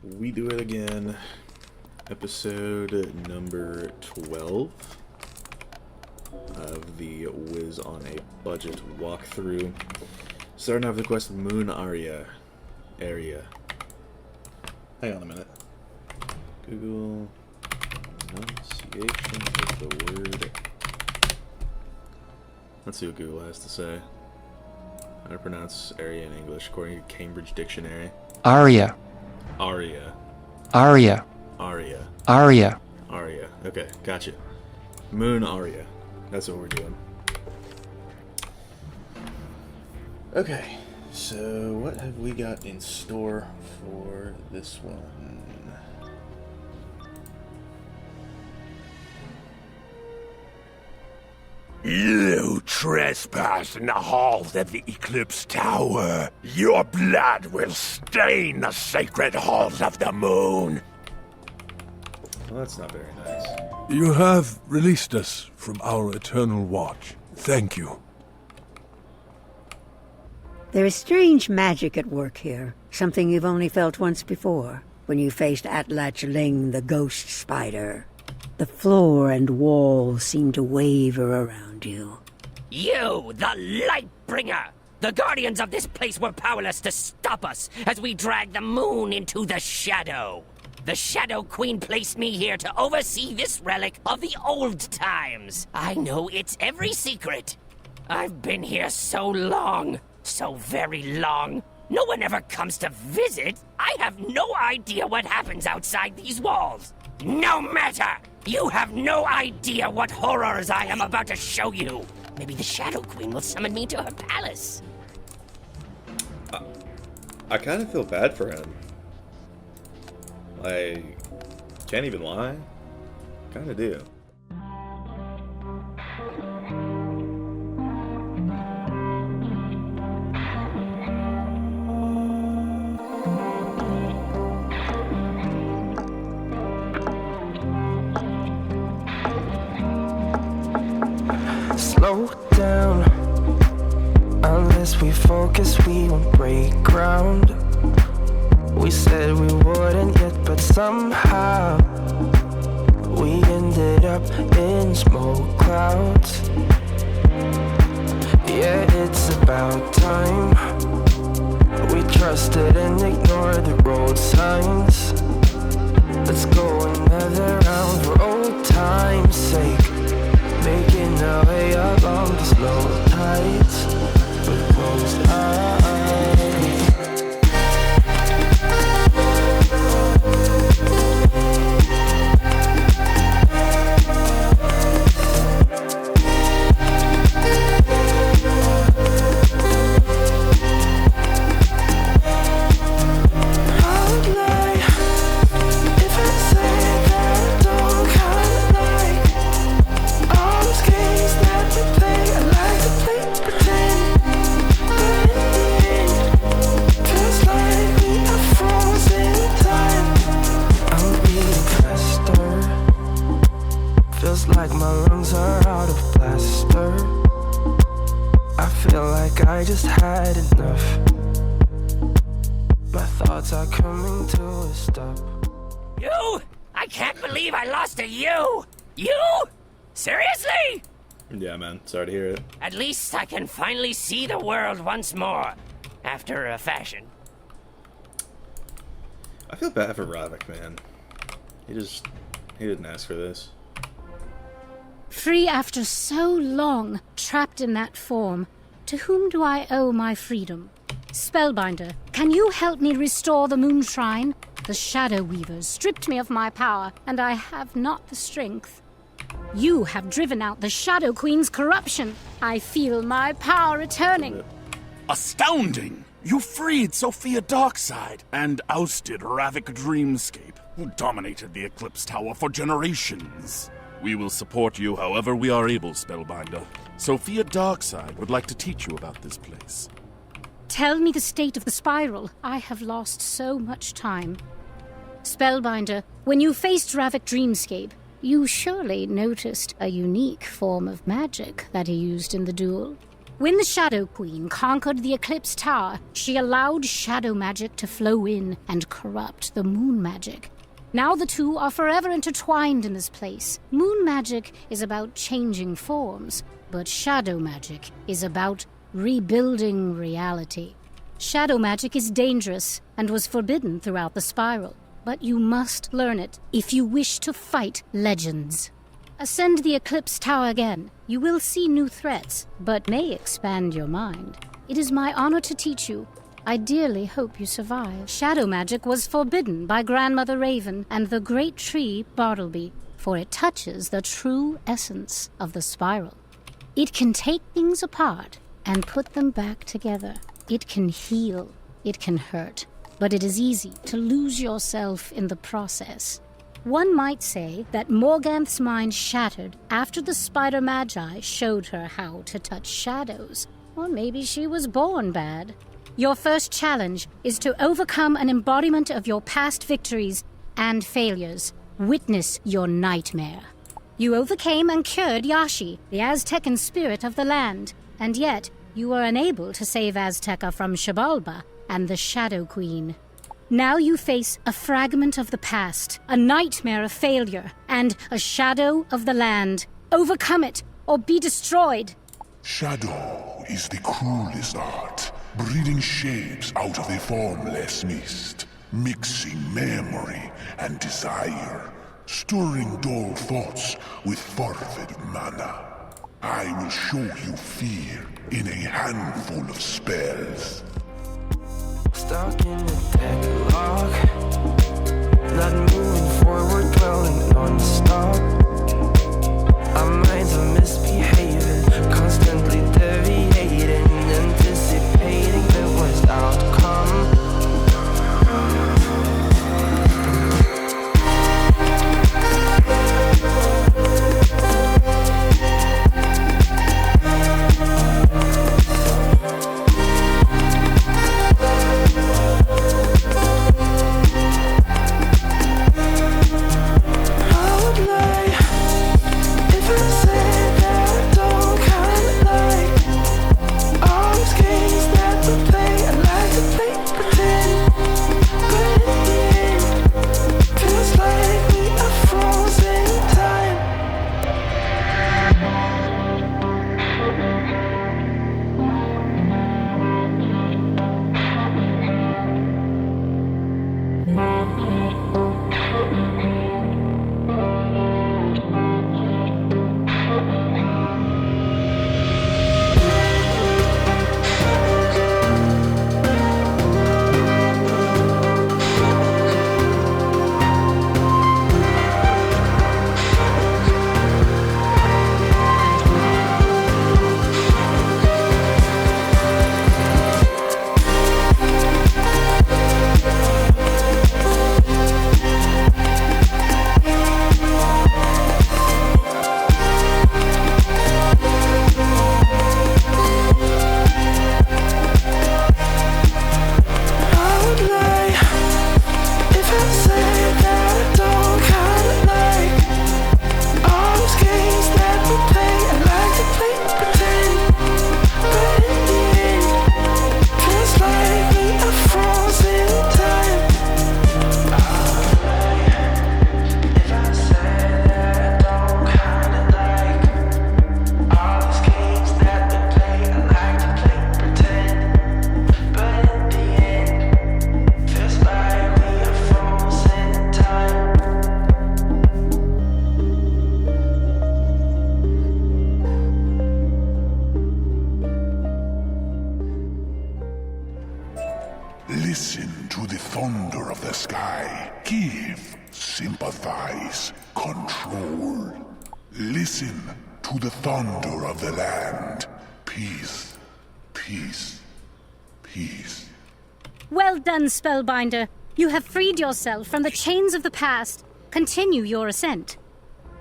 We do it again. Episode number 12 of the Wiz on a Budget walkthrough. Starting off the quest Moon Area. Hang on a minute. Google pronunciation of the word. Let's see what Google has to say. How to pronounce area in English according to Cambridge Dictionary. Aria. Aria. Aria. Aria. Aria. Aria. Okay, gotcha. Moon Aria. That's what we're doing. Okay, so what have we got in store for this one? You trespass in the halls of the Eclipse Tower. Your blood will stain the sacred halls of the moon. Well, that's not very nice. You have released us from our eternal watch. Thank you. There is strange magic at work here. Something you've only felt once before, when you faced Atlatch Ling, the ghost spider. The floor and walls seem to waver around you. You, the Lightbringer! The guardians of this place were powerless to stop us as we dragged the moon into the shadow. The Shadow Queen placed me here to oversee this relic of the old times. I know its every secret. I've been here so long, so very long. No one ever comes to visit. I have no idea what happens outside these walls. No matter! You have no idea what horrors I am about to show you. Maybe the Shadow Queen will summon me to her palace. I kind of feel bad for him. I can't even lie. Kind of do. Slow down. Unless we focus, we won't break ground. We said we wouldn't yet, but somehow we ended up in smoke clouds. Yeah, it's about time. We trusted and ignored the road signs. Let's go another round for old time's sake. Making our way along the slow tides with closed eyes. Like my lungs are out of plaster. I feel like I just had enough. My thoughts are coming to a stop. You? I can't believe I lost to you! You? Seriously? Yeah, man. Sorry to hear it. At least I can finally see the world once more. After a fashion. I feel bad for Ravik, man. He didn't ask for this. Free after so long, trapped in that form. To whom do I owe my freedom? Spellbinder, can you help me restore the moon shrine? The Shadow Weavers stripped me of my power, and I have not the strength. You have driven out the Shadow Queen's corruption. I feel my power returning. Astounding! You freed Sophia Darkside and ousted Ravik Dreamscape, who dominated the Eclipse Tower for generations. We will support you however we are able, Spellbinder. Sophia Darkside would like to teach you about this place. Tell me the state of the spiral. I have lost so much time. Spellbinder, when you faced Ravik Dreamscape, you surely noticed a unique form of magic that he used in the duel. When the Shadow Queen conquered the Eclipse Tower, she allowed shadow magic to flow in and corrupt the moon magic. Now the two are forever intertwined in this place. Moon magic is about changing forms, but shadow magic is about rebuilding reality. Shadow magic is dangerous and was forbidden throughout the spiral, but you must learn it if you wish to fight legends. Ascend the Eclipse Tower again. You will see new threats, but may expand your mind. It is my honor to teach you. I dearly hope you survive. Shadow magic was forbidden by Grandmother Raven and the great tree Bartleby, for it touches the true essence of the spiral. It can take things apart and put them back together. It can heal. It can hurt. But it is easy to lose yourself in the process. One might say that Morganth's mind shattered after the Spider Magi showed her how to touch shadows. Or maybe she was born bad. Your first challenge is to overcome an embodiment of your past victories and failures. Witness your nightmare. You overcame and cured Yashi, the Aztecan spirit of the land, and yet you were unable to save Azteca from Xibalba and the Shadow Queen. Now you face a fragment of the past, a nightmare of failure, and a shadow of the land. Overcome it, or be destroyed. Shadow is the cruelest art, breeding shapes out of the formless mist, mixing memory and desire, stirring dull thoughts with fervid mana. I will show you fear in a handful of spells. Stuck in the deadlock, not moving forward, dwelling non-stop. Our minds are misbehaving, constantly deviating, anticipating the worst outcome. Listen to the thunder of the land. Peace, peace, peace. Well done, Spellbinder. You have freed yourself from the chains of the past. Continue your ascent.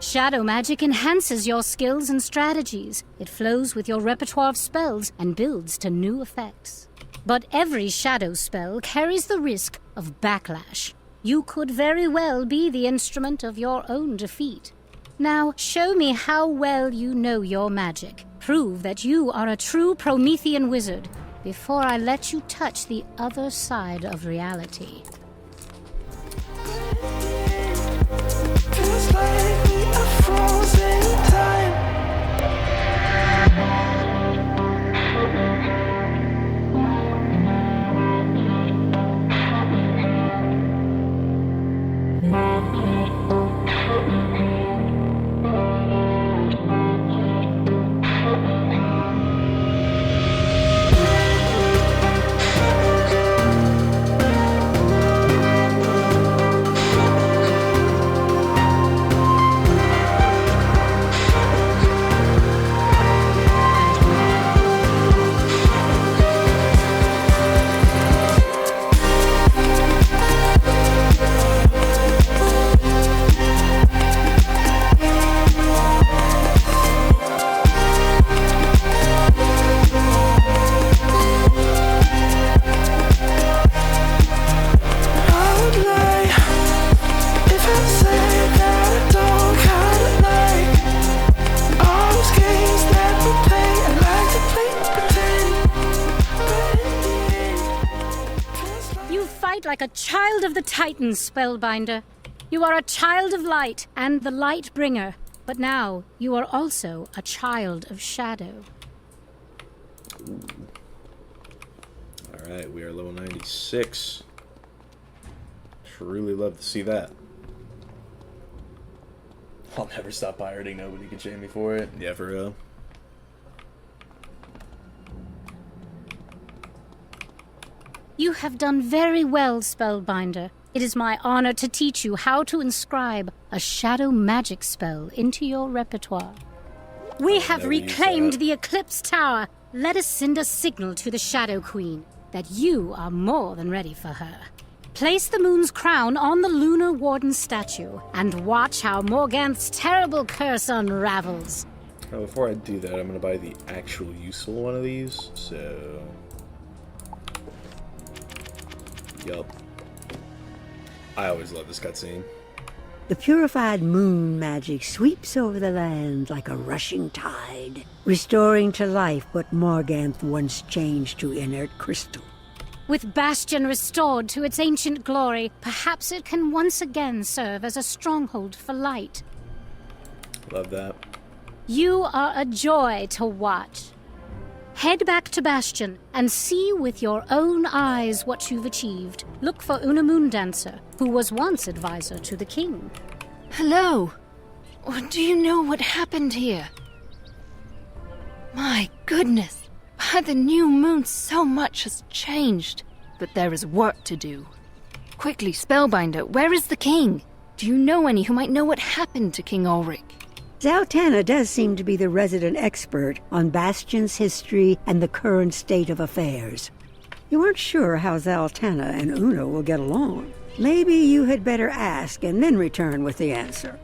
Shadow magic enhances your skills and strategies. It flows with your repertoire of spells and builds to new effects. But every shadow spell carries the risk of backlash. You could very well be the instrument of your own defeat. Now, show me how well you know your magic. prove that you are a true Promethean wizard before I let you touch the other side of reality. Feels like we are frozen in time. Like a child of the Titans, Spellbinder. You are a child of light and the light bringer, but now you are also a child of shadow. Alright, we are level 96. Truly love to see that. I'll never stop pirating, nobody can shame me for it. Yeah, for real. You have done very well, Spellbinder. It is my honor to teach you how to inscribe a shadow magic spell into your repertoire. We have reclaimed the Eclipse Tower. Let us send a signal to the Shadow Queen that you are more than ready for her. Place the moon's crown on the Lunar Warden statue and watch how Morganth's terrible curse unravels. Oh, before I do that, I'm going to buy the actual useful one of these, so... Yup. I always love this cutscene. The purified moon magic sweeps over the land like a rushing tide, restoring to life what Morganth once changed to inert crystal. With Bastion restored to its ancient glory, perhaps it can once again serve as a stronghold for light. Love that. You are a joy to watch. Head back to Bastion and see with your own eyes what you've achieved. Look for Una Moondancer, who was once advisor to the king. Hello. Do you know what happened here? My goodness. By the new moon, so much has changed. But there is work to do. Quickly, Spellbinder, where is the king? Do you know any who might know what happened to King Ulrich? Zaltanna does seem to be the resident expert on Bastion's history and the current state of affairs. You aren't sure how Zaltanna and Una will get along. Maybe you had better ask and then return with the answer.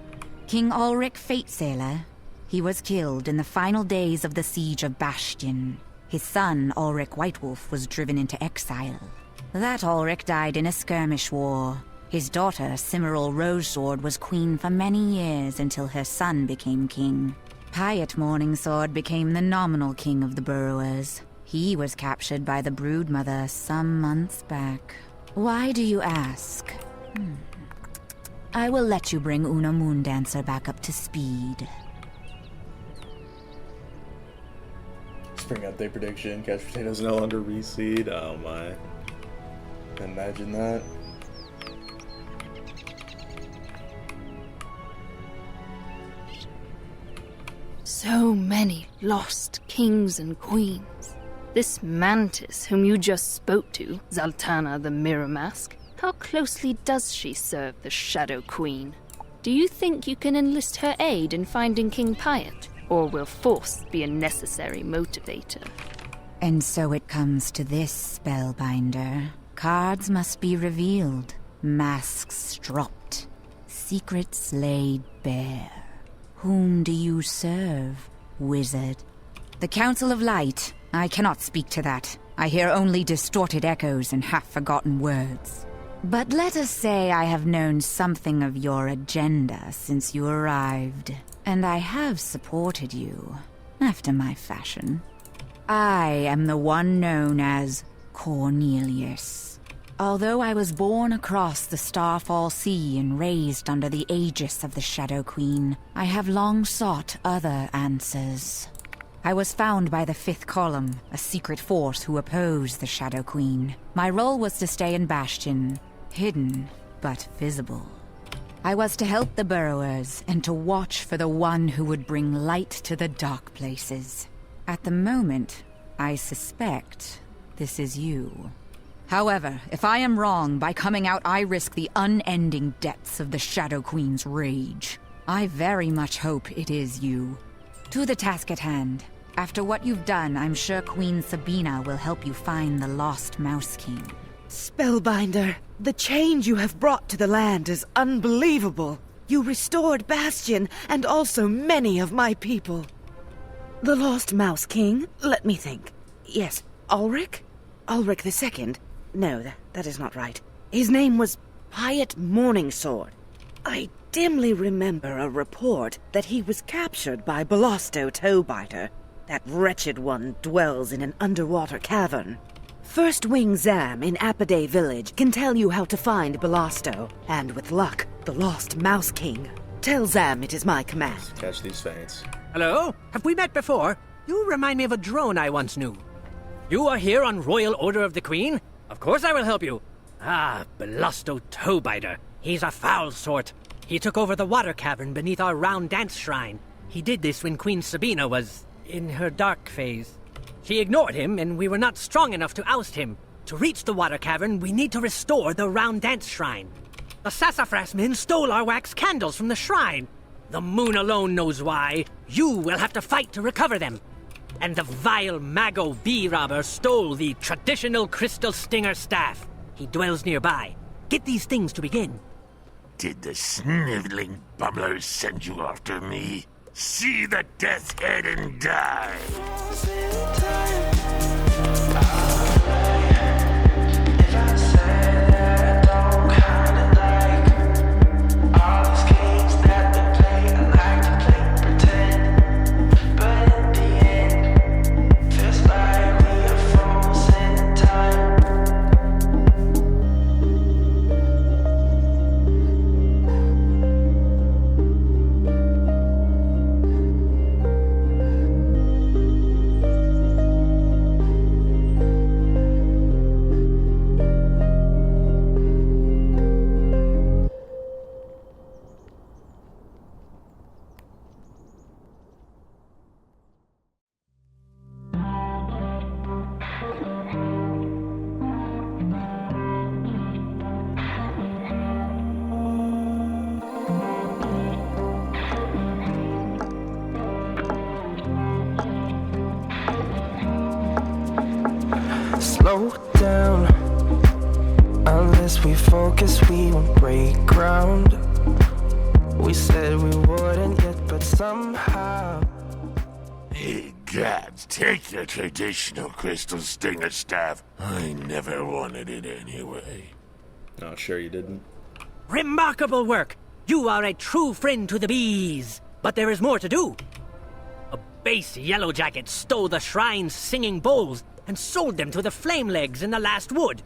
King Ulrich Fatesailor. He was killed in the final days of the siege of Bastion. His son, Ulrich Whitewolf, was driven into exile. That Ulrich died in a skirmish war. His daughter, Cimmeril Rogesword, was queen for many years until her son became king. Piet Morningsword became the nominal king of the Burrowers. He was captured by the Broodmother some months back. Why do you ask? I will let you bring Una Moondancer back up to speed. Spring update prediction, couch potatoes no longer reseed. Oh my. Imagine that. So many lost kings and queens. This Mantis, whom you just spoke to, Zaltanna the Mirror Mask, how closely does she serve the Shadow Queen? Do you think you can enlist her aid in finding King Piet? Or will force be a necessary motivator? And so it comes to this, Spellbinder. Cards must be revealed, masks dropped, secrets laid bare. Whom do you serve, wizard? The Council of Light. I cannot speak to that. I hear only distorted echoes and half-forgotten words. But let us say I have known something of your agenda since you arrived. And I have supported you. after my fashion. I am the one known as Cornelius. Although I was born across the Starfall Sea and raised under the aegis of the Shadow Queen, I have long sought other answers. I was found by the Fifth Column, a secret force who oppose the Shadow Queen. My role was to stay in Bastion, hidden but visible. I was to help the burrowers and to watch for the one who would bring light to the dark places. At the moment, I suspect this is you. However, if I am wrong, by coming out I risk the unending depths of the Shadow Queen's rage. I very much hope it is you. To the task at hand. After what you've done, I'm sure Queen Sabina will help you find the lost Mouse King. Spellbinder, the change you have brought to the land is unbelievable. You restored Bastion and also many of my people. The lost Mouse King? Let me think. Yes, Ulrich? Ulrich II? No, that is not right. His name was Hyatt Morningsword. I dimly remember a report that he was captured by Belosto ToeBiter. That wretched one dwells in an underwater cavern. First Wing Zam in Apiday Village can tell you how to find Belosto, and with luck, the lost Mouse King. Tell Zam it is my command. Catch these feints. Hello? Have we met before? You remind me of a drone I once knew. You are here on royal order of the Queen? Of course I will help you. Ah, Belosto ToeBiter. He's a foul sort. He took over the water cavern beneath our round dance shrine. He did this when Queen Sabina was in her dark phase. She ignored him, and we were not strong enough to oust him. To reach the water cavern, we need to restore the round dance shrine. The sassafras men stole our wax candles from the shrine. The moon alone knows why. You will have to fight to recover them. And the vile Mago bee robber stole the traditional crystal stinger staff. He dwells nearby. Get these things to begin. Did the sniveling bumblers send you after me? See the death's head and die! Slow down. Unless we focus, we won't break ground. We said we wouldn't yet, but somehow. Hey, gods, take your traditional crystal stinger staff. I never wanted it anyway. Oh, sure you didn't. Remarkable work! You are a true friend to the bees. But there is more to do. A base yellowjacket stole the shrine's singing bowls and sold them to the flamelegs in the last wood.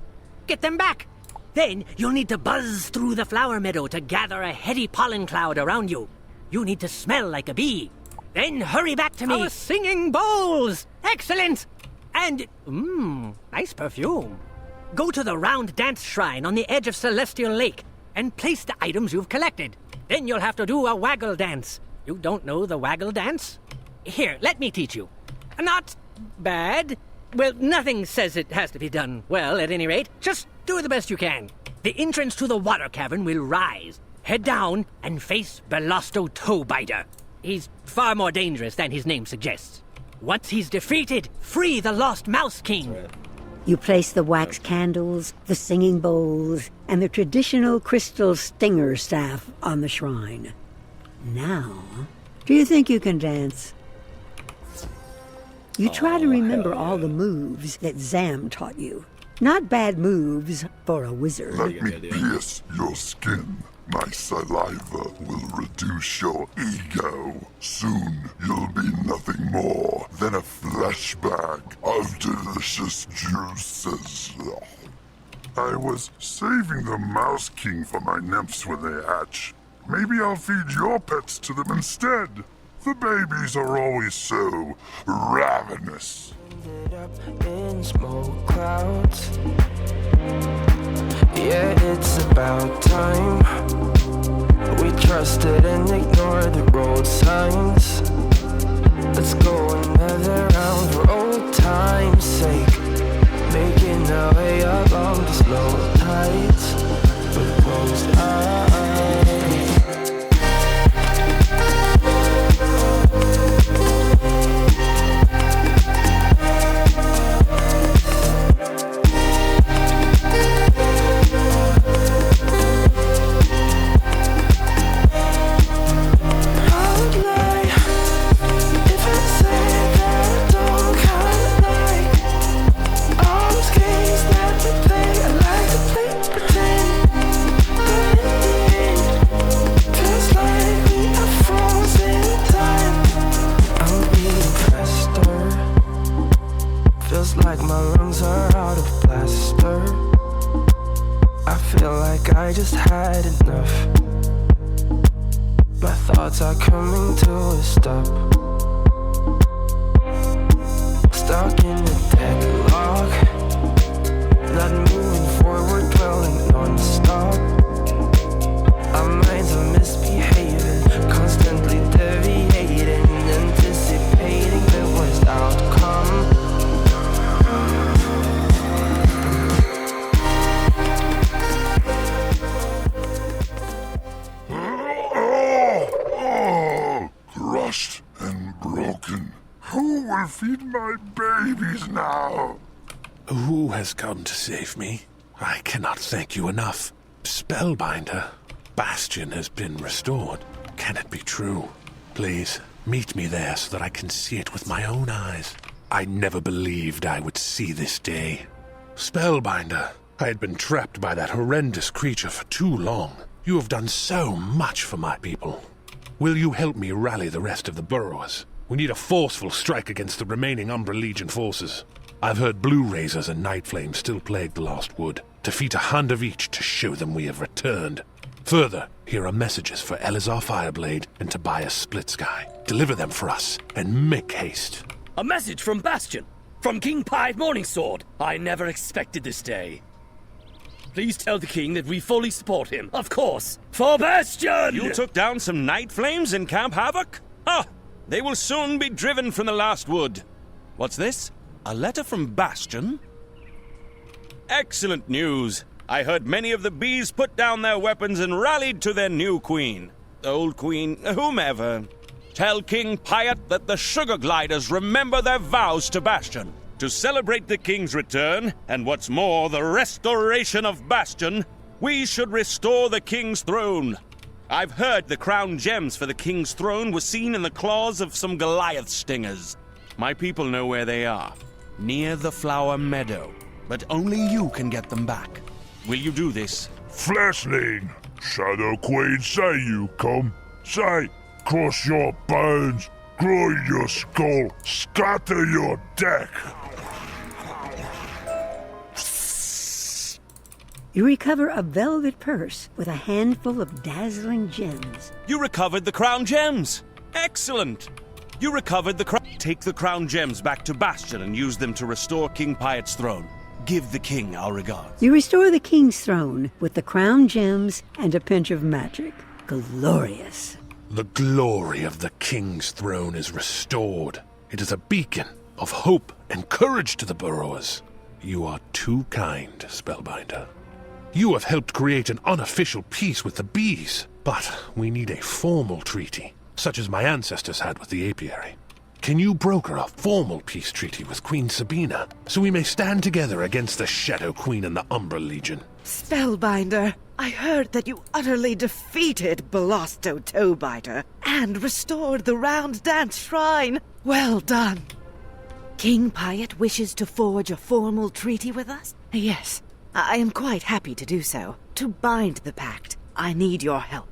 Get them back. Then you'll need to buzz through the flower meadow to gather a heady pollen cloud around you. You need to smell like a bee. Then hurry back to me. Our singing bowls! Excellent! And, nice perfume. Go to the round dance shrine on the edge of Celestial Lake and place the items you've collected. Then you'll have to do a waggle dance. You don't know the waggle dance? Here, let me teach you. Not bad. Well, nothing says it has to be done well, at any rate. Just do the best you can. The entrance to the water cavern will rise. Head down and face Belosto ToeBiter. He's far more dangerous than his name suggests. Once he's defeated, free the lost Mouse King. You place the wax candles, the singing bowls, and the traditional crystal stinger staff on the shrine. Now, do you think you can dance? You try to remember all the moves that Zam taught you. Not bad moves for a wizard. Let me pierce your skin. My saliva will reduce your ego. Soon you'll be nothing more than a flesh bag of delicious juices. I was saving the Mouse King for my nymphs when they hatch. Maybe I'll feed your pets to them instead. The babies are always so ravenous. Ended up in smoke clouds. Yeah, it's about time. We trusted and ignored the road signs. Let's go another round for old time's sake. Making our way along the slow tides with closed eyes. Like my lungs are out of plaster. I feel like I just had enough. My thoughts are coming to a stop. Stuck in a deadlock. Not moving forward, dwelling non-stop. Our minds are misbehaving, constantly deviating, anticipating the worst outcome. Crushed and broken. Who will feed my babies now? Who has come to save me? I cannot thank you enough. Spellbinder, Bastion has been restored. Can it be true? Please, meet me there so that I can see it with my own eyes. I never believed I would see this day. Spellbinder, I had been trapped by that horrendous creature for too long. You have done so much for my people. Will you help me rally the rest of the burrowers? We need a forceful strike against the remaining Umbra Legion forces. I've heard Blue Razors and Night Flames still plague the Lost Wood. Defeat 100 of each to show them we have returned. Further, here are messages for Elazar Fireblade and Tobias Splitsky. Deliver them for us, and make haste. A message from Bastion! From King Pied Morningsword! I never expected this day. Please tell the king that we fully support him, of course, for Bastion! You took down some Night Flames in Camp Havoc? Ah, they will soon be driven from the Last Wood. What's this? A letter from Bastion? Excellent news. I heard many of the bees put down their weapons and rallied to their new queen. Old queen, whomever. Tell King Piet that the Sugar Gliders remember their vows to Bastion. To celebrate the king's return, and what's more, the restoration of Bastion, we should restore the king's throne. I've heard the crown gems for the king's throne were seen in the claws of some Goliath stingers. My people know where they are, near the Flower Meadow, but only you can get them back. Will you do this? Fleshling, Shadow Queen, say you come. Say, cross your bones, groin your skull, scatter your deck. You recover a velvet purse with a handful of dazzling gems. You recovered the crown gems! Excellent! You recovered the crown. Take the crown gems back to Bastion and use them to restore King Piet's throne. Give the king our regards. You restore the king's throne with the crown gems and a pinch of magic. Glorious. The glory of the king's throne is restored. It is a beacon of hope and courage to the burrowers. You are too kind, Spellbinder. You have helped create an unofficial peace with the bees, but we need a formal treaty, such as my ancestors had with the apiary. Can you broker a formal peace treaty with Queen Sabina, so we may stand together against the Shadow Queen and the Umbra Legion? Spellbinder, I heard that you utterly defeated Belosto ToeBiter and restored the Round Dance Shrine. Well done. King Piet wishes to forge a formal treaty with us? Yes, I am quite happy to do so. To bind the pact, I need your help.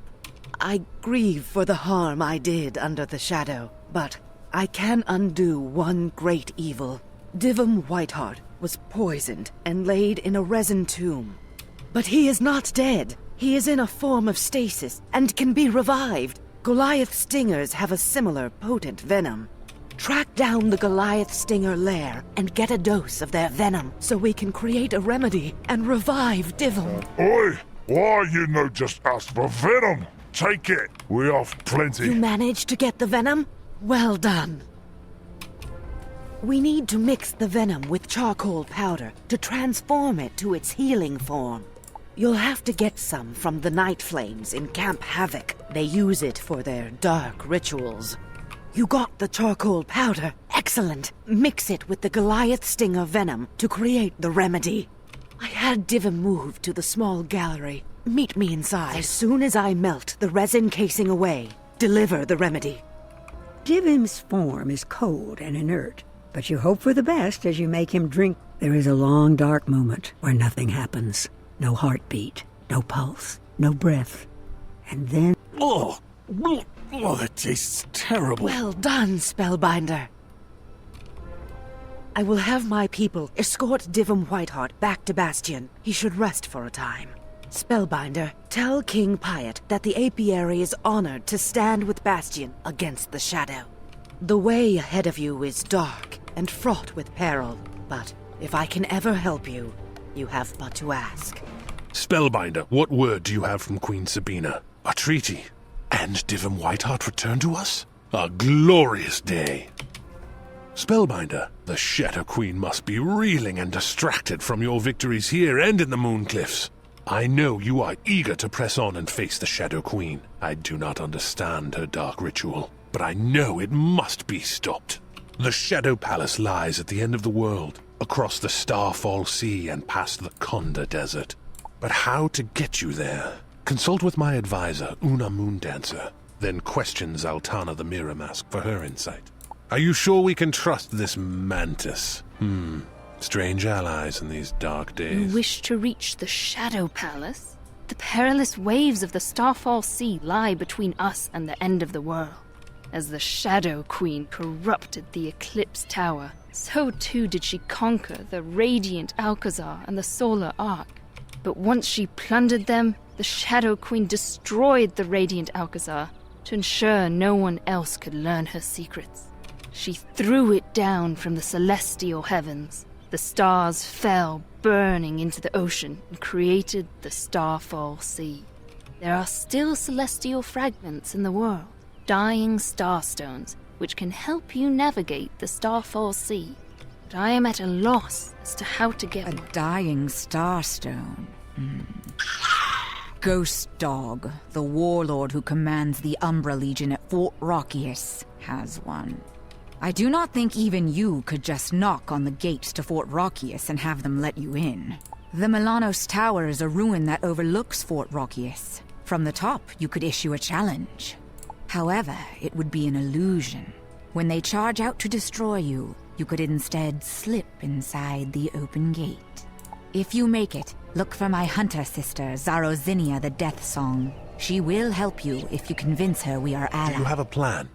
I grieve for the harm I did under the shadow, but I can undo one great evil. Divum Whiteheart was poisoned and laid in a resin tomb. But he is not dead. He is in a form of stasis and can be revived. Goliath stingers have a similar potent venom. Track down the Goliath stinger lair and get a dose of their venom so we can create a remedy and revive Divum. Oi! Why you no just ask for venom? Take it. We have plenty. You managed to get the venom? Well done. We need to mix the venom with charcoal powder to transform it to its healing form. You'll have to get some from the Night Flames in Camp Havoc. They use it for their dark rituals. You got the charcoal powder. Excellent. Mix it with the Goliath stinger venom to create the remedy. I had Divum moved to the small gallery. Meet me inside. As soon as I melt the resin casing away, deliver the remedy. Divum's form is cold and inert, but you hope for the best as you make him drink. There is a long, dark moment where nothing happens. No heartbeat, no pulse, no breath. And then... Oh, that tastes terrible. Well done, Spellbinder. I will have my people escort Divum Whiteheart back to Bastion. He should rest for a time. Spellbinder, tell King Piot that the apiary is honored to stand with Bastion against the shadow. The way ahead of you is dark and fraught with peril, but if I can ever help you, you have but to ask. Spellbinder, what word do you have from Queen Sabina? A treaty? And Divum Whiteheart returned to us? A glorious day! Spellbinder, the Shadow Queen must be reeling and distracted from your victories here and in the Mooncliffs. I know you are eager to press on and face the Shadow Queen. I do not understand her dark ritual, but I know it must be stopped. The Shadow Palace lies at the end of the world, across the Starfall Sea and past the Konda Desert. But how to get you there? Consult with my advisor, Una Moondancer, then question Zaltana the Mirror Mask for her insight. Are you sure we can trust this mantis? Strange allies in these dark days. You wish to reach the Shadow Palace? The perilous waves of the Starfall Sea lie between us and the end of the world. As the Shadow Queen corrupted the Eclipse Tower, so too did she conquer the Radiant Alcazar and the Solar Ark. But once she plundered them, the Shadow Queen destroyed the Radiant Alcazar to ensure no one else could learn her secrets. She threw it down from the celestial heavens. The stars fell burning into the ocean and created the Starfall Sea. There are still celestial fragments in the world, dying starstones, which can help you navigate the Starfall Sea. But I am at a loss as to how to get one. A dying starstone. Ghost Dog, the warlord who commands the Umbra Legion at Fort Rachias, has one. I do not think even you could just knock on the gates to Fort Rachias and have them let you in. The Milanos Tower is a ruin that overlooks Fort Rachias. From the top, you could issue a challenge. However, it would be an illusion. When they charge out to destroy you, you could instead slip inside the open gate. If you make it, look for my hunter sister, Zarozinia the Death Song. She will help you if you convince her we are allies. Do you have a plan?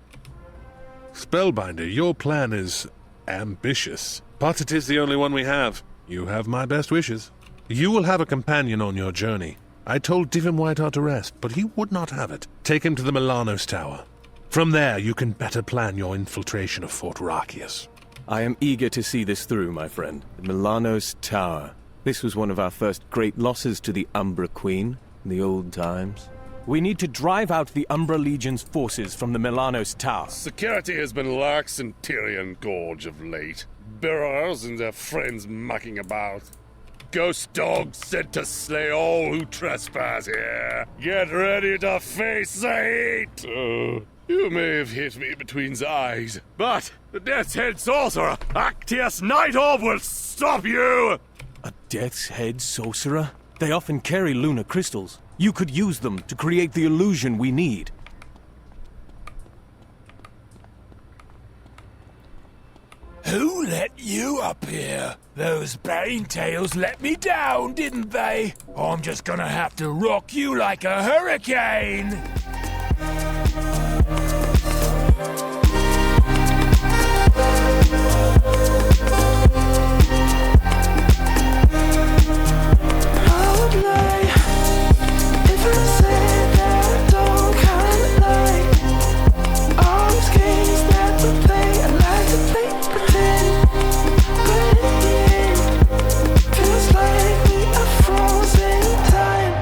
Spellbinder, your plan is ambitious, but it is the only one we have. You have my best wishes. You will have a companion on your journey. I told Divum Whiteheart to rest, but he would not have it. Take him to the Milanos Tower. From there, you can better plan your infiltration of Fort Rachias. I am eager to see this through, my friend. The Milanos Tower. This was one of our first great losses to the Umbra Queen in the old times. We need to drive out the Umbra Legion's forces from the Milanos Tower. Security has been lax in Tyrian Gorge of late. Bearers and their friends mucking about. Ghost dogs sent to slay all who trespass here. Get ready to face the heat! You may have hit me between the eyes, but the Death's Head Sorcerer, Actius Night Orb, will stop you! A Death's Head Sorcerer? They often carry lunar crystals. You could use them to create the illusion we need. Who let you up here? dear. Those bane tails let me down, didn't they? I'm just gonna have to rock you like a hurricane. I would lie if I said that I don't kinda like all these games that we play. I like to play pretend, but in the end, feels like we are frozen in time.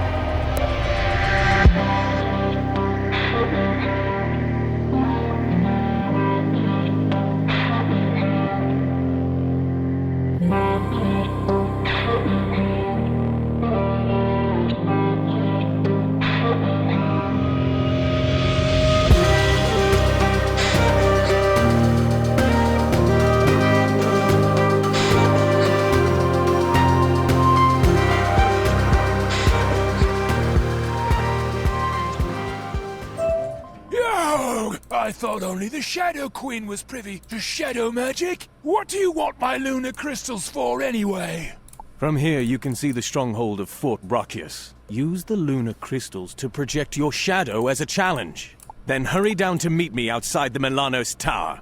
Yo! I thought only the Shadow Queen was privy to shadow magic. What do you want my lunar crystals for, anyway? From here, you can see the stronghold of Fort Rachias. Use the lunar crystals to project your shadow as a challenge. Then hurry down to meet me outside the Milanos Tower.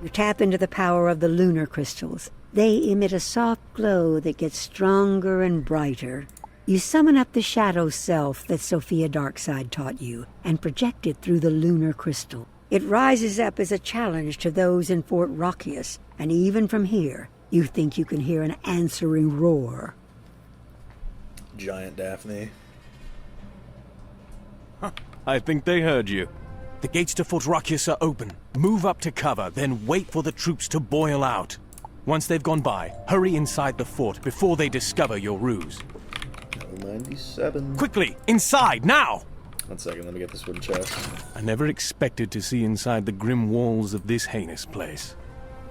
You tap into the power of the lunar crystals. They emit a soft glow that gets stronger and brighter. You summon up the shadow self that Sophia Darkside taught you, and project it through the lunar crystal. It rises up as a challenge to those in Fort Rachias, and even from here, you think you can hear an answering roar. Giant Daphne. I think they heard you. The gates to Fort Rachias are open. Move up to cover, then wait for the troops to boil out. Once they've gone by, hurry inside the fort before they discover your ruse. 97. Quickly, inside, now! 1 second, let me get this wooden chest. I never expected to see inside the grim walls of this heinous place.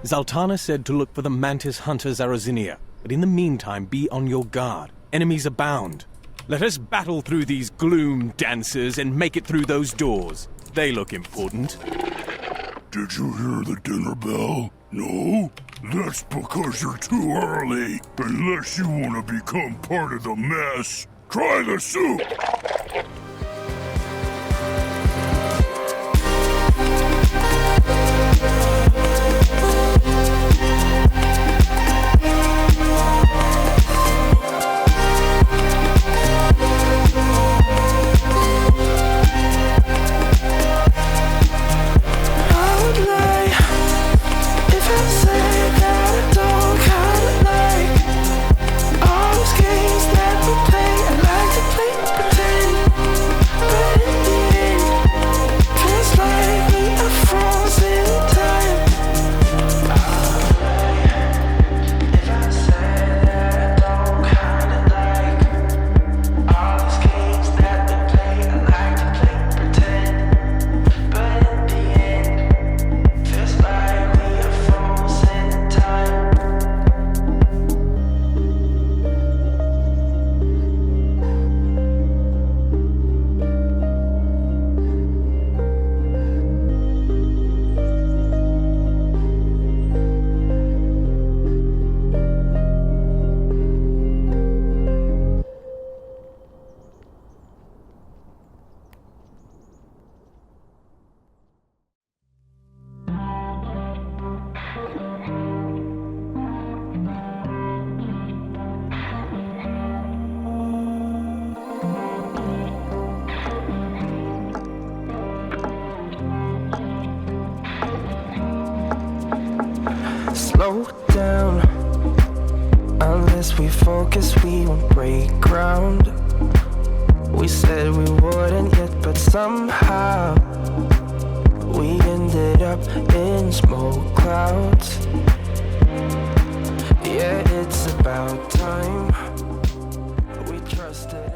Zaltana said to look for the Mantis Hunter Zarazinia, but in the meantime be on your guard. Enemies abound. Let us battle through these gloom dancers and make it through those doors. They look important. Did you hear the dinner bell? No? That's because you're too early. Unless you want to become part of the mess. Try the soup! Slow down. Unless we focus, we won't break ground. We said we wouldn't yet, but somehow we ended up in smoke clouds. Yeah, it's about time we trusted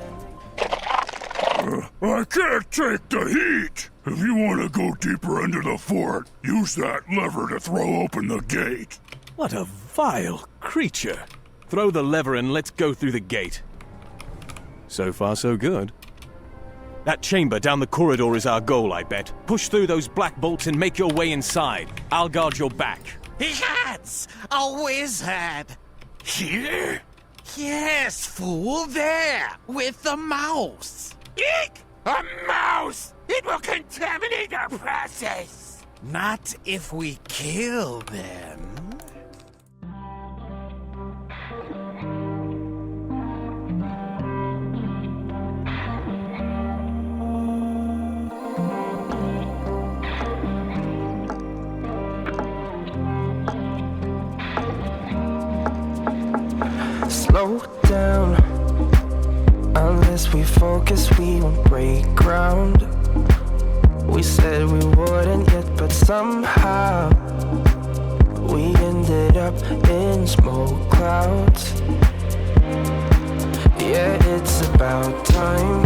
I can't take the heat! If you want to go deeper into the fort, use that lever to throw open the gate. What a vile creature. Throw the lever and let's go through the gate. So far, so good. That chamber down the corridor is our goal, I bet. Push through those black bolts and make your way inside. I'll guard your back. He has a wizard. Here? Yes, fool, there, with the mouse. Eek! A mouse! It will contaminate our process. Not if we kill them. Slow down. Unless we focus, we won't break ground. We said we wouldn't yet, but somehow we ended up in smoke clouds. Yeah, it's about time.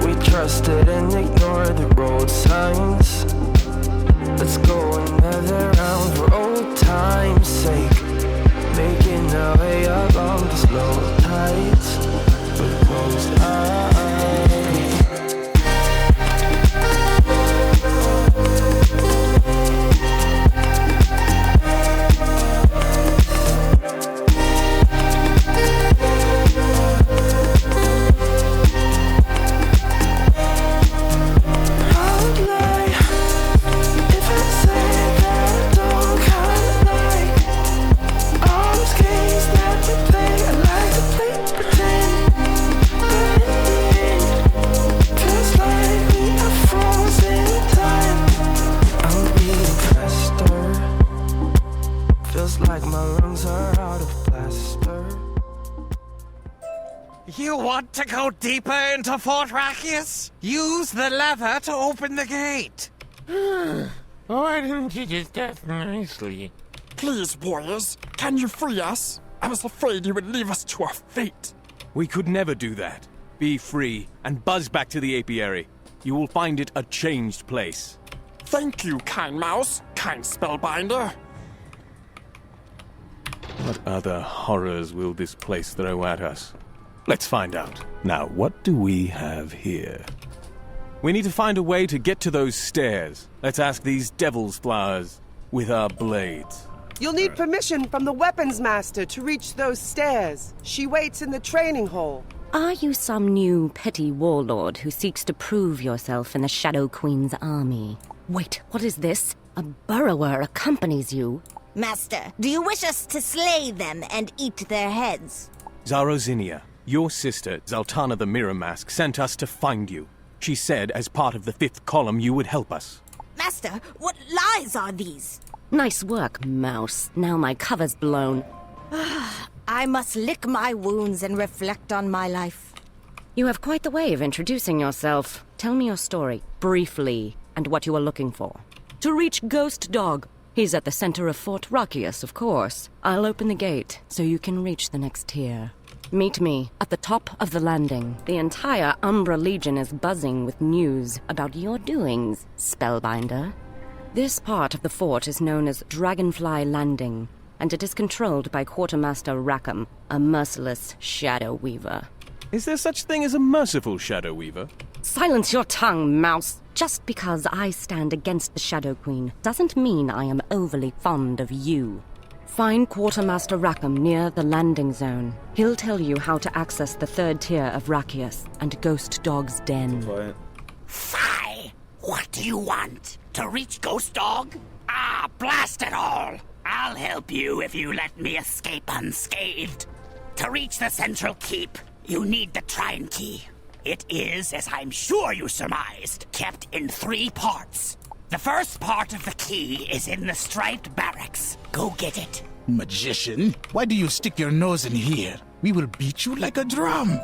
We trusted and ignored the road signs. Let's go another round for old time's sake. Making our way along the slow tides with closed eyes. Like my lungs are out of plaster. You want to go deeper into Fort Rachias? Use the lever to open the gate. Why didn't you just ask nicely? Please, boys, can you free us? I was afraid you would leave us to our fate. We could never do that. Be free and buzz back to the apiary. You will find it a changed place. Thank you, kind mouse, kind spellbinder. What other horrors will this place throw at us? Let's find out. Now, what do we have here? We need to find a way to get to those stairs. Let's ask these devil's flowers with our blades. You'll need permission from the weapons master to reach those stairs. She waits in the training hall. Are you some new petty warlord who seeks to prove yourself in the Shadow Queen's army? Wait, what is this? A burrower accompanies you. Master, do you wish us to slay them and eat their heads? Zarozinia, your sister, Zaltana the Mirror Mask, sent us to find you. She said as part of the 5th column you would help us. Master, what lies are these? Nice work, Mouse. Now my cover's blown. I must lick my wounds and reflect on my life. You have quite the way of introducing yourself. Tell me your story, briefly, and what you are looking for. To reach Ghost Dog. He's at the center of Fort Rachias, of course. I'll open the gate so you can reach the next tier. Meet me at the top of the landing. The entire Umbra Legion is buzzing with news about your doings, Spellbinder. This part of the fort is known as Dragonfly Landing, and it is controlled by Quartermaster Rackham, a merciless Shadow Weaver. Is there such thing as a merciful Shadow Weaver? Silence your tongue, Mouse! Just because I stand against the Shadow Queen doesn't mean I am overly fond of you. Find Quartermaster Rackham near the landing zone. He'll tell you how to access the 3rd tier of Rachias and Ghost Dog's den. Fie! What do you want? To reach Ghost Dog? Ah, blast it all! I'll help you if you let me escape unscathed. To reach the central keep, you need the Trine Key. It is, as I'm sure you surmised, kept in 3 parts. The first part of the key is in the striped barracks. Go get it. Magician, why do you stick your nose in here? We will beat you like a drum.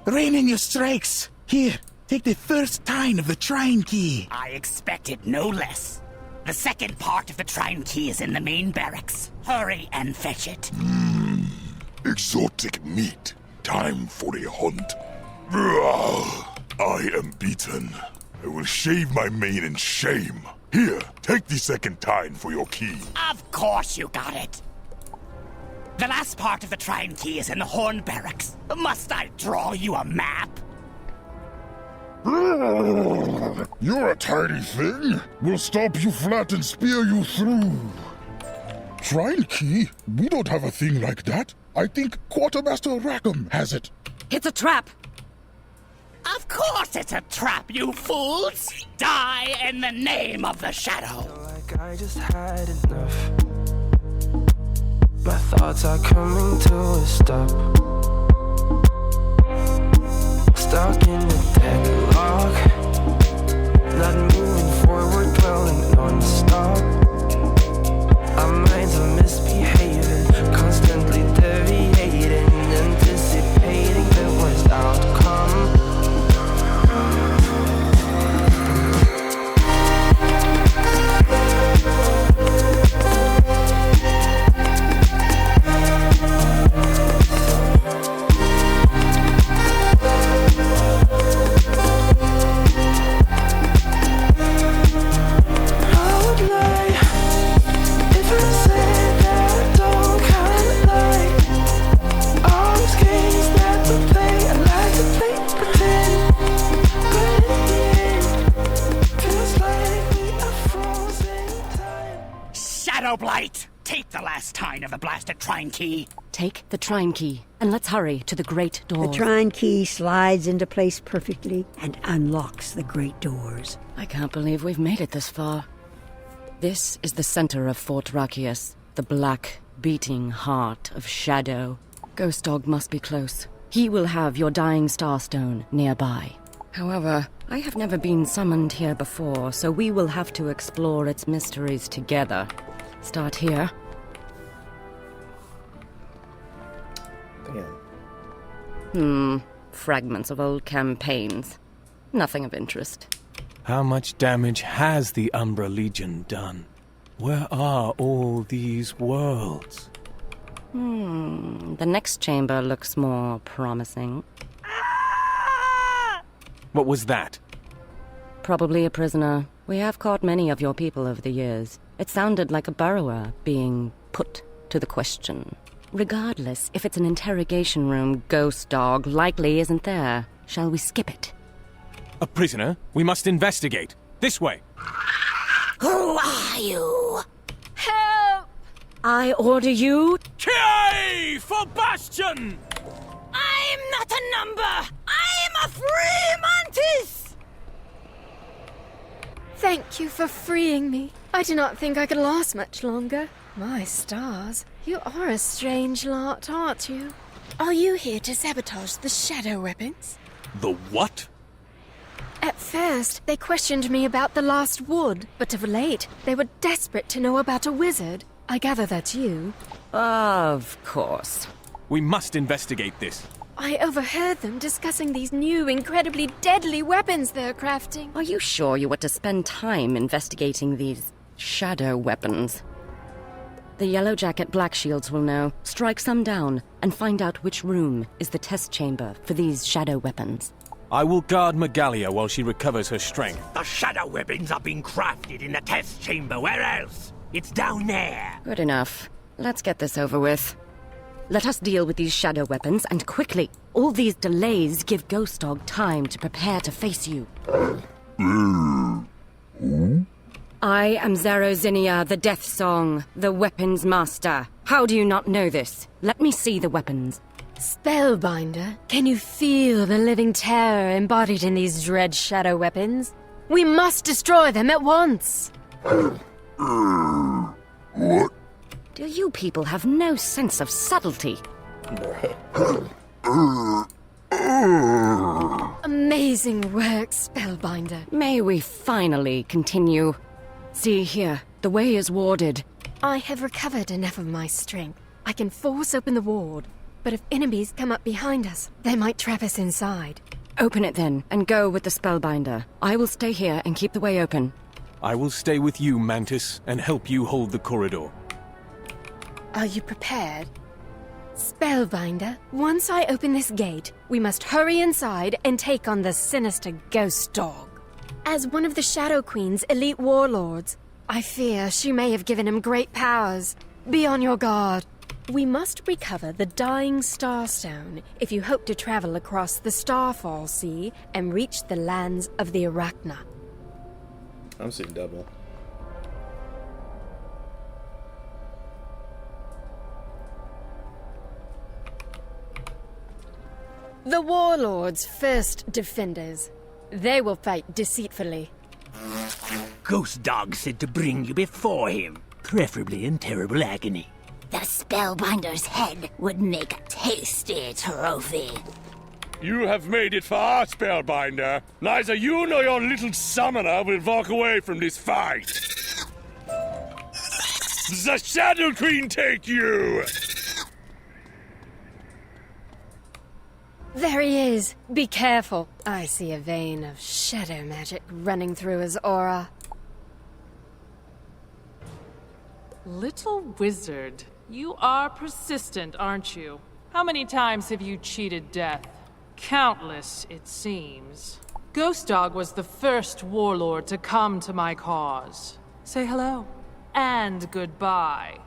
Rain in your strikes. Here, take the first tine of the Trine Key. I expected no less. The second part of the Trine Key is in the main barracks. Hurry and fetch it. Exotic meat. Time for a hunt. I am beaten. I will shave my mane in shame. Here, take the second tine for your key. Of course you got it. The last part of the Trine Key is in the Horn Barracks. Must I draw you a map? You're a tiny thing. We'll stop you flat and spear you through. Shrine key? We don't have a thing like that. I think Quartermaster Rackham has it. It's a trap! Of course it's a trap, you fools! Die in the name of the shadow! Like I just had enough. My thoughts are coming to a stop. Stuck in the deadlock. Not moving forward, dwelling non-stop. Our minds are misbehaving, constantly deviating, anticipating the worst outcome. Blight! Take the last tine of the blasted Trine Key! Take the Trine Key, and let's hurry to the great doors. The Trine Key slides into place perfectly and unlocks the great doors. I can't believe we've made it this far. This is the center of Fort Rachias, the black, beating heart of Shadow. Ghost Dog must be close. He will have your Dying Starstone nearby. However, I have never been summoned here before, so we will have to explore its mysteries together. Start here. Damn. Fragments of old campaigns. Nothing of interest. How much damage has the Umbra Legion done? Where are all these worlds? The next chamber looks more promising. What was that? Probably a prisoner. We have caught many of your people over the years. It sounded like a burrower being put to the question. Regardless, if it's an interrogation room, Ghost Dog likely isn't there. Shall we skip it? A prisoner? We must investigate. This way. Who are you? Help! I order you... Ki for Bastion! I'm not a number! I'm a free mantis! Thank you for freeing me. I do not think I could last much longer. My stars, you are a strange lot, aren't you? Are you here to sabotage the shadow weapons? The what? At first, they questioned me about the last wood, but of late, they were desperate to know about a wizard. I gather that's you. Of course. We must investigate this. I overheard them discussing these new, incredibly deadly weapons they're crafting. Are you sure you want to spend time investigating these shadow weapons? The Yellow Jacket Black Shields will know. Strike some down and find out which room is the test chamber for these shadow weapons. I will guard Magalia while she recovers her strength. The shadow weapons are being crafted in the test chamber. Where else? It's down there. Good enough. Let's get this over with. Let us deal with these shadow weapons, and quickly. All these delays give Ghost Dog time to prepare to face you. I am Zarozinia, the Death Song, the Weapons Master. How do you not know this? Let me see the weapons. Spellbinder, can you feel the living terror embodied in these dread shadow weapons? We must destroy them at once! What? Do you people have no sense of subtlety? Amazing work, Spellbinder. May we finally continue? See here, the way is warded. I have recovered enough of my strength. I can force open the ward, but if enemies come up behind us, they might trap us inside. Open it then, and go with the Spellbinder. I will stay here and keep the way open. I will stay with you, Mantis, and help you hold the corridor. Are you prepared? Spellbinder, once I open this gate, we must hurry inside and take on the sinister Ghost Dog. As one of the Shadow Queen's elite warlords, I fear she may have given him great powers. Be on your guard. We must recover the Dying Starstone if you hope to travel across the Starfall Sea and reach the lands of the Arachna. I'm seeing double. The warlord's first defenders. They will fight deceitfully. Ghost Dog said to bring you before him, preferably in terrible agony. The Spellbinder's head would make a tasty trophy. You have made it far, Spellbinder. Neither you nor your little summoner will walk away from this fight. The Shadow Queen take you! There he is. Be careful. I see a vein of shadow magic running through his aura. Little wizard, you are persistent, aren't you? How many times have you cheated death? Countless, it seems. Ghost Dog was the first warlord to come to my cause. Say hello. And goodbye.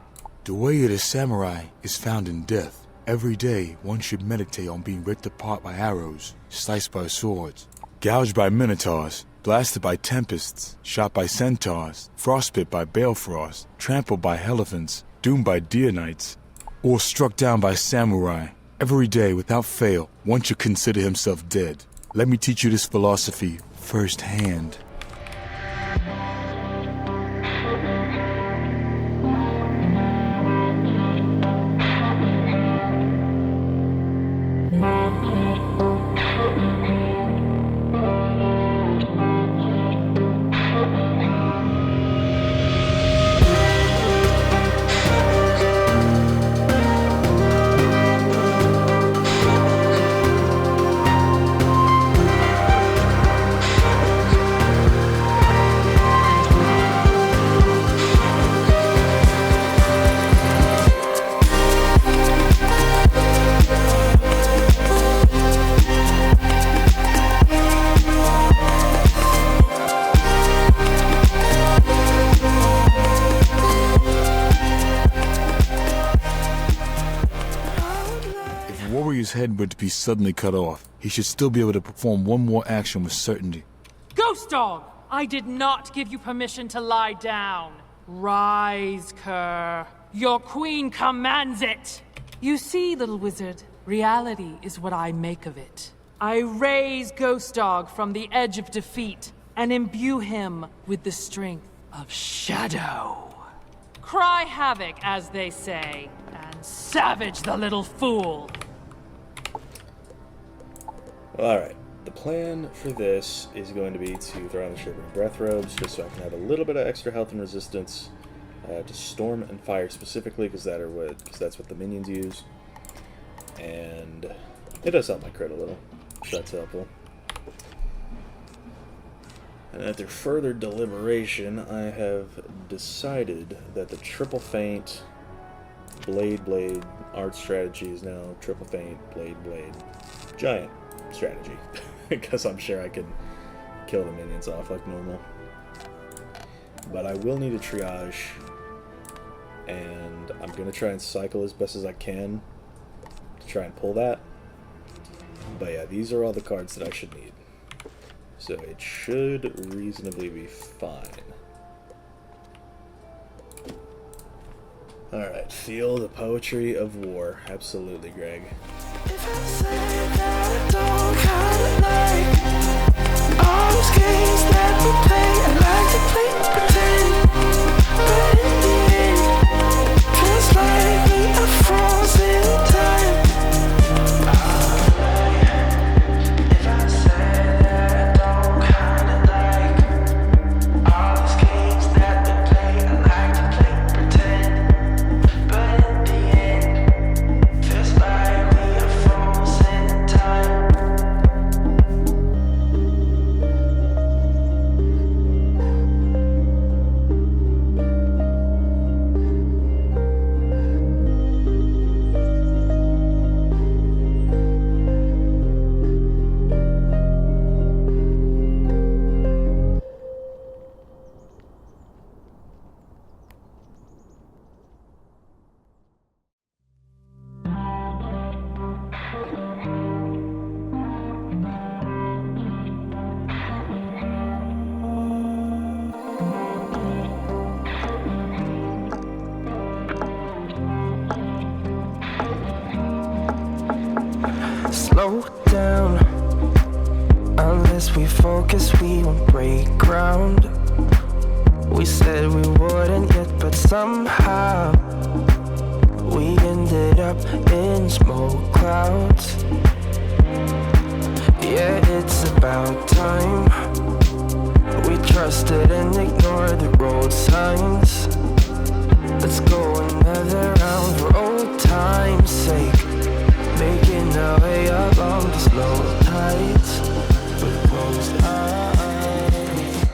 The way of the samurai is found in death. Every day, one should meditate on being ripped apart by arrows, sliced by swords, gouged by minotaurs, blasted by tempests, shot by centaurs, frostbit by balefrost, trampled by elephants, doomed by deer knights, or struck down by samurai. Every day, without fail, one should consider himself dead. Let me teach you this philosophy firsthand. His head were to be suddenly cut off, he should still be able to perform one more action with certainty. Ghost Dog! I did not give you permission to lie down. Rise, cur. Your queen commands it! You see, little wizard, reality is what I make of it. I raise Ghost Dog from the edge of defeat and imbue him with the strength of shadow. Cry havoc, as they say, and savage the little fool. Alright, the plan for this is going to be to throw on the Shivering Breath Robes, just so I can have a little bit of extra health and resistance to Storm and Fire specifically, because that's what the minions use. And it does help my crit a little, so that's helpful. And after further deliberation, I have decided that the Triple Feint Blade art strategy is now Triple Feint Blade Giant strategy, because I'm sure I can kill the minions off like normal. But I will need a triage, and I'm going to try and cycle as best as I can to try and pull that. But yeah, these are all the cards that I should need. So it should reasonably be fine. Alright, feel the poetry of war. Absolutely, Greg. All those games that we play, I like to play pretend, but in the end, feels like we are frozen in time. If I say that I don't kinda like all those games that we play, I like to play pretend, but in the end, feels like we are frozen in time. Once we focus, we won't break ground. We said we wouldn't yet, but somehow we ended up in smoke clouds. Yeah, it's about time. We trusted and ignored the road signs. Let's go another round for old time's sake, making our way along the slow tides with closed eyes.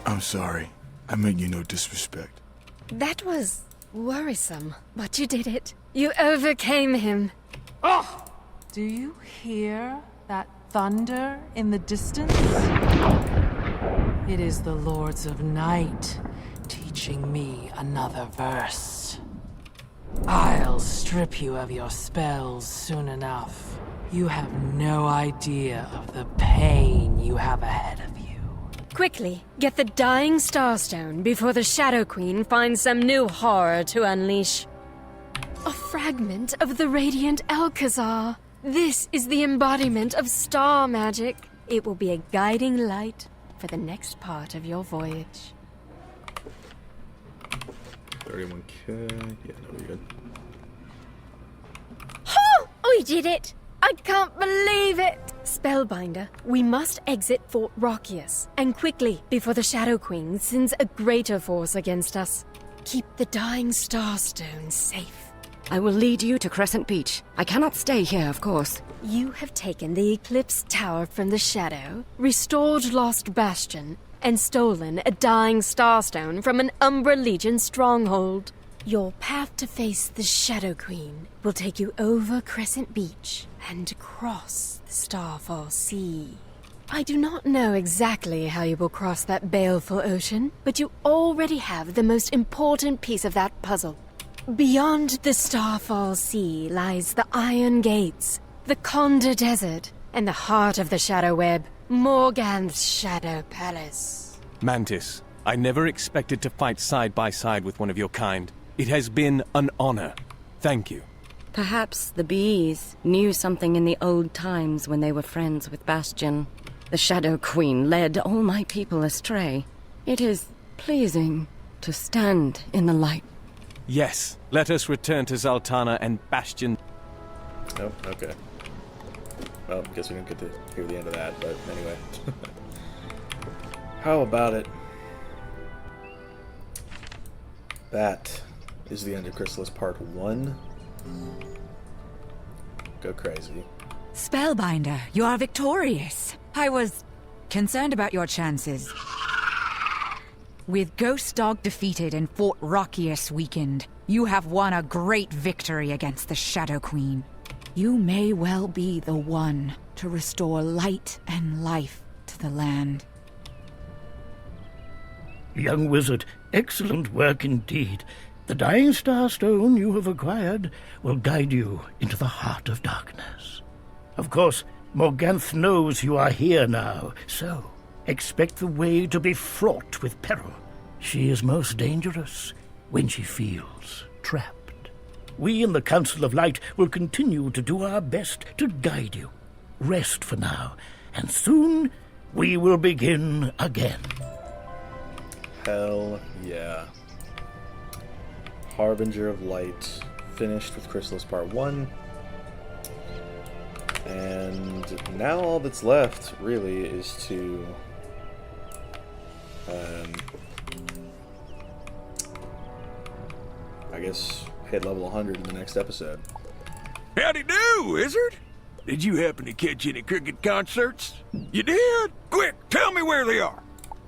I'm sorry. I meant you no disrespect. That was worrisome, but you did it. You overcame him. Oh! Do you hear that thunder in the distance? It is the Lords of Night teaching me another verse. I'll strip you of your spells soon enough. You have no idea of the pain you have ahead of you. Quickly, get the Dying Starstone before the Shadow Queen finds some new horror to unleash. A fragment of the Radiant Alcazar. This is the embodiment of star magic. It will be a guiding light for the next part of your voyage. 31k. Yeah, no, we're good. Oh, we did it! I can't believe it! Spellbinder, we must exit Fort Rachias, and quickly, before the Shadow Queen sends a greater force against us. Keep the Dying Starstone safe. I will lead you to Crescent Beach. I cannot stay here, of course. You have taken the Eclipse Tower from the Shadow, restored Lost Bastion, and stolen a Dying Starstone from an Umbra Legion stronghold. Your path to face the Shadow Queen will take you over Crescent Beach and across the Starfall Sea. I do not know exactly how you will cross that baleful ocean, but you already have the most important piece of that puzzle. Beyond the Starfall Sea lies the Iron Gates, the Conda Desert, and the heart of the Shadow Web, Morganth's Shadow Palace. Mantis, I never expected to fight side by side with one of your kind. It has been an honor. Thank you. Perhaps the bees knew something in the old times when they were friends with Bastion. The Shadow Queen led all my people astray. It is pleasing to stand in the light. Yes, let us return to Zaltana and Bastion. Oh, okay. Well, guess we didn't get to hear the end of that, but anyway. How about it? That is the end of Chrysalis Part 1. Go crazy. Spellbinder, you are victorious. I was concerned about your chances. With Ghost Dog defeated and Fort Rachias weakened, you have won a great victory against the Shadow Queen. You may well be the one to restore light and life to the land. Young wizard, excellent work indeed. The Dying Starstone you have acquired will guide you into the heart of darkness. Of course, Morganth knows you are here now, so expect the way to be fraught with peril. She is most dangerous when she feels trapped. We in the Council of Light will continue to do our best to guide you. Rest for now, and soon we will begin again. Hell yeah. Harbinger of Light, finished with Chrysalis Part 1. And now all that's left, really, is to... I guess hit level 100 in the next episode. Howdy do, Wizard! Did you happen to catch any cricket concerts? You did? Quick, tell me where they are.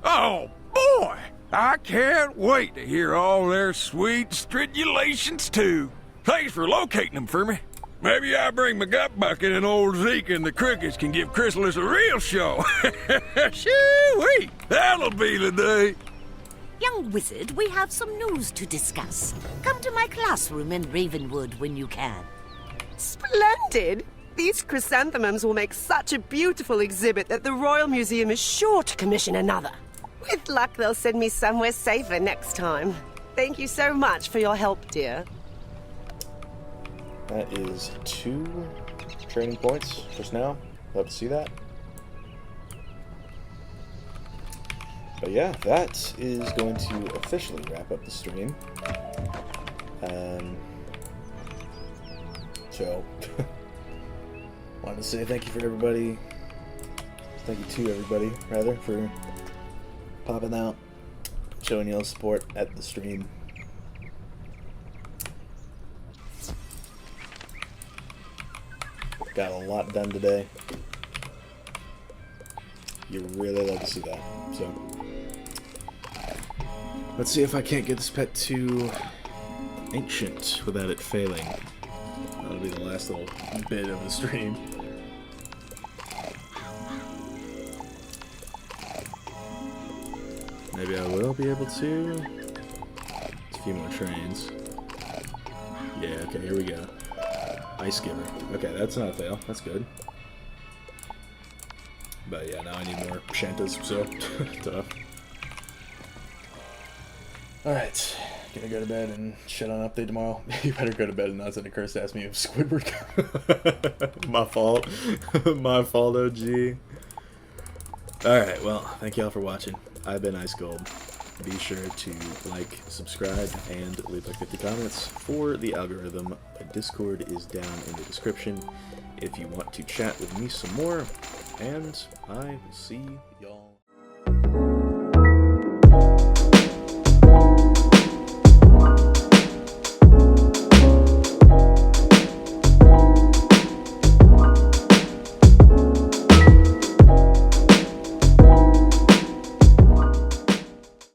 Oh, boy! I can't wait to hear all their sweet stridulations, too. Thanks for locating them for me. Maybe I bring my gut bucket and old Zeke and the crickets can give Chrysalis a real show. Shoo-wee! That'll be the day. Young wizard, we have some news to discuss. Come to my classroom in Ravenwood when you can. Splendid! These chrysanthemums will make such a beautiful exhibit that the Royal Museum is sure to commission another. With luck, they'll send me somewhere safer next time. Thank you so much for your help, dear. That is 2 training points just now. Love to see that. But yeah, that is going to officially wrap up the stream. So, wanted to say thank you for everybody. Thank you to everybody, rather, for popping out, showing y'all support at the stream. Got a lot done today. You really love to see that. So, let's see if I can't get this pet to ancient without it failing. That'll be the last little bit of the stream. Maybe I will be able to. It's a few more trains. Yeah, okay, here we go. Ice Giver. Okay, that's not a fail. That's good. But yeah, now I need more Shantas, so tough. Alright, gonna go to bed and shit on update tomorrow. You better go to bed and not send a curse to ask me if Squidward. My fault. My fault, OG. Alright, well, thank y'all for watching. I've been Ice Gold. Be sure to like, subscribe, and leave like 50 comments for the algorithm. My Discord is down in the description if you want to chat with me some more. And I will see y'all.